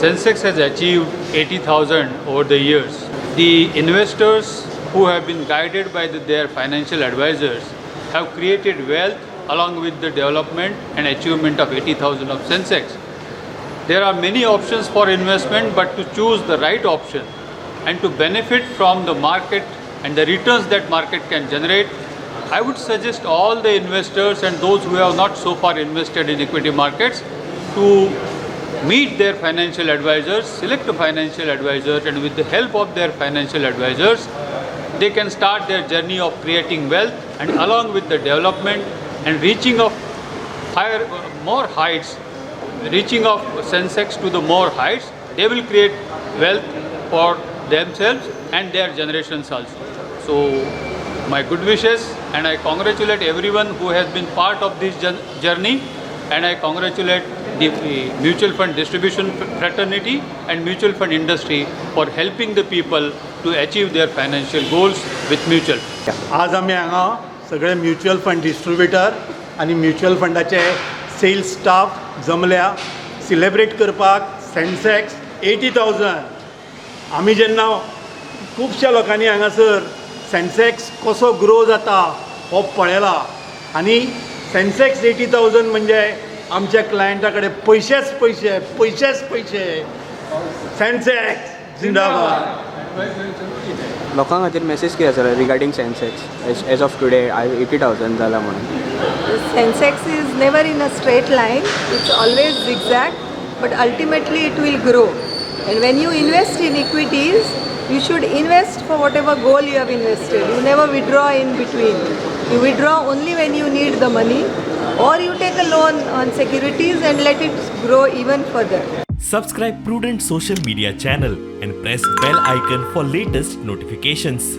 Sensex has achieved 80,000 over the years. The investors who have been guided by their financial advisors have created wealth along with the development and achievement of 80,000 of Sensex. There are many options for investment, but to choose the right option and to benefit from the market and the returns that market can generate, I would suggest all the investors and those who have not so far invested in equity markets to meet their financial advisors, select a financial advisor, and with the help of their financial advisors, they can start their journey of creating wealth, and along with the development and reaching of more heights, reaching of Sensex to the more heights, they will create wealth for themselves and their generations also. So my good wishes, and I congratulate everyone who has been part of this journey, and I congratulate the mutual fund distribution fraternity and mutual fund industry for helping the people to achieve their financial goals with mutual. आज आमी हांगा सगळे mutual fund distributor आनी mutual फंडाचे sales staff जमल्या celebrate करपाक सेन्सेक्स 80,000. आमी जेन्ना खुबश्या लोकांनी हांगासर सेन्सेक्स कसो ग्रो जाता हो पळयला, आनी सेन्सेक्स 80,000 म्हणजे आमच्या क्लायंटा कडेन पयशेच पयशे पयशेच पयशे. सेन्सेक्स जिंदाबाद. लोकां खातीर मेसेज कितें आसा regarding Sensex as of today 80,000 जाला म्हणून. Sensex is never in a straight line, it's always zigzag, but ultimately it will grow. And when you invest in equities, you should invest for whatever goal you have invested. You never withdraw in between. You withdraw only when you need the money, or you take a loan on securities and let it grow even further. Subscribe Prudent social media channel and press bell icon for latest notifications.